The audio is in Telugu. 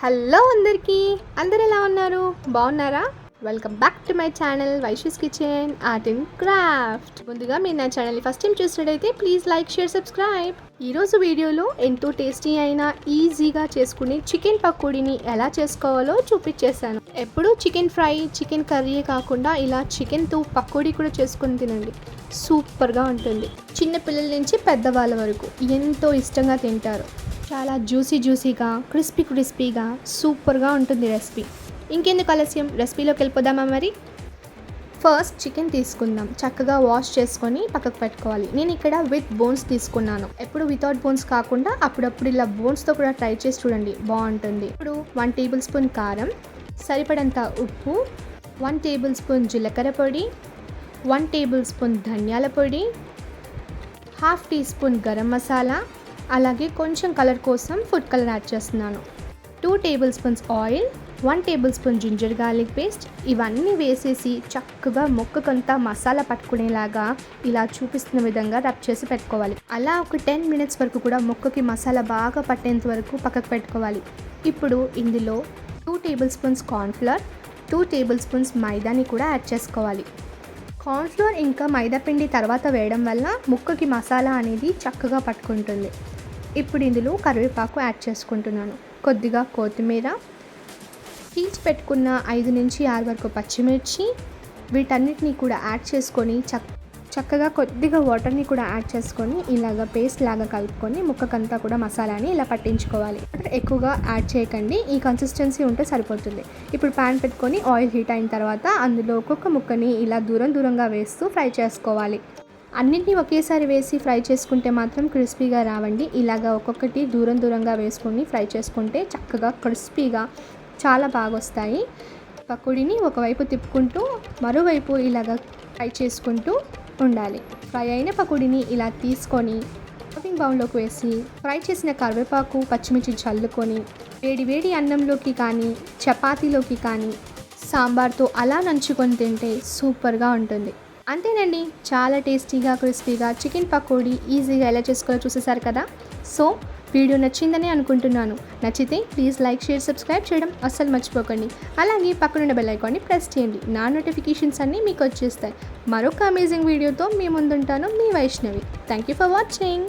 హలో అందరికీ, అందరు ఎలా ఉన్నారు? బాగున్నారా? Welcome back to my channel Vaishu's kitchen art and craft. ముందుగా మీరు నా ఛానల్ని ఫస్ట్ టైం చూసినట్టయితే ప్లీజ్ లైక్, షేర్, సబ్స్క్రైబ్. ఈరోజు వీడియోలో ఎంతో టేస్టీ అయిన ఈజీగా చేసుకునే చికెన్ పకోడీని ఎలా చేసుకోవాలో చూపించేశాను. ఎప్పుడు చికెన్ ఫ్రై, చికెన్ కర్రీ కాకుండా ఇలా చికెన్తో పకోడీ కూడా చేసుకుని తినండి. సూపర్గా ఉంటుంది. చిన్న పిల్లల నుంచి పెద్దవాళ్ళ వరకు ఎంతో ఇష్టంగా తింటారు. చాలా జ్యూసీగా క్రిస్పీగా సూపర్గా ఉంటుంది రెసిపీ. ఇంకెందుకు ఆలస్యం, రెసిపీలోకి వెళ్ళిపోదామా మరి. ఫస్ట్ చికెన్ తీసుకుందాం. చక్కగా వాష్ చేసుకొని పక్కకు పెట్టుకోవాలి. నేను ఇక్కడ విత్ బోన్స్ తీసుకున్నాను. ఎప్పుడు వితౌట్ బోన్స్ కాకుండా అప్పుడప్పుడు ఇలా బోన్స్తో కూడా ట్రై చేసి చూడండి, బాగుంటుంది. ఇప్పుడు 1 టేబుల్ స్పూన్ కారం, సరిపడంత ఉప్పు, 1 టేబుల్ స్పూన్ జీలకర్ర పొడి, 1 టేబుల్ స్పూన్ ధనియాల పొడి, 1/2 టీ స్పూన్ గరం మసాలా, అలాగే కొంచెం కలర్ కోసం ఫుడ్ కలర్ యాడ్ చేస్తున్నాను. 2 tablespoons oil, 1 tablespoon ginger garlic paste. ఇవన్నీ వేసేసి చక్కగా మొక్కకంతా మసాలా పట్టుకునేలాగా ఇలా చూపిస్తున్న విధంగా రబ్ చేసి పెట్టుకోవాలి. అలా ఒక 10 మినిట్స్ వరకు కూడా మొక్కకి మసాలా బాగా పట్టేంత వరకు పక్కకు పెట్టుకోవాలి. ఇప్పుడు ఇందులో 2 tablespoons cornflour, 2 tablespoons మైదాని కూడా యాడ్ చేసుకోవాలి. కార్న్ఫ్లోర్ ఇంకా మైదా పిండి తర్వాత వేయడం వల్ల ముక్కకి మసాలా అనేది చక్కగా పట్టుకుంటుంది. ఇప్పుడు ఇందులో కరివేపాకు యాడ్ చేసుకుంటున్నాను, కొద్దిగా కొత్తిమీర, చీల్చి పెట్టుకున్న 5 నుంచి 6 వరకు పచ్చిమిర్చి. వీటన్నిటిని కూడా యాడ్ చేసుకొని చక్కగా కొద్దిగా వాటర్ని కూడా యాడ్ చేసుకొని ఇలాగ పేస్ట్ లాగా కలుపుకొని ముక్కకంతా కూడా మసాలాని ఇలా పట్టించుకోవాలి. ఎక్కువగా యాడ్ చేయకండి, ఈ కన్సిస్టెన్సీ ఉంటే సరిపోతుంది. ఇప్పుడు ప్యాన్ పెట్టుకొని ఆయిల్ హీట్ అయిన తర్వాత అందులో ఒక్కొక్క ముక్కని ఇలా దూరంగా వేస్తూ ఫ్రై చేసుకోవాలి. అన్నింటినీ ఒకేసారి వేసి ఫ్రై చేసుకుంటే మాత్రం క్రిస్పీగా రావండి. ఇలాగా ఒక్కొక్కటి దూరంగా వేసుకొని ఫ్రై చేసుకుంటే చక్కగా క్రిస్పీగా చాలా బాగా వస్తాయి. పకోడీని ఒకవైపు తిప్పుకుంటూ మరోవైపు ఇలాగ ఫ్రై చేసుకుంటూ ఉండాలి. ఫ్రై అయిన పకోడీని ఇలా తీసుకొని సర్వింగ్ బౌల్లోకి వేసి ఫ్రై చేసిన కరివేపాకు, పచ్చిమిర్చి చల్లుకొని వేడి అన్నంలోకి కానీ చపాతీలోకి కానీ సాంబార్తో అలా నంచుకొని తింటే సూపర్గా ఉంటుంది. అంతేనండి, చాలా టేస్టీగా క్రిస్పీగా చికెన్ పకోడీ ఈజీగా ఎలా చేసుకోవాలో చూసేసారు కదా. సో వీడియో నచ్చిందని అనుకుంటున్నాను. నచ్చితే ప్లీజ్ లైక్, షేర్, సబ్స్క్రైబ్ చేయడం అస్సలు మర్చిపోకండి. అలాగే పక్కనున్న బెల్ ఐకాన్ని ప్రెస్ చేయండి. నా నోటిఫికేషన్స్ అన్నీ మీకు వచ్చేస్తాయి. మరొక అమేజింగ్ వీడియోతో మీ ముందుంటాను, మీ Vaishnavi. Thank you for watching.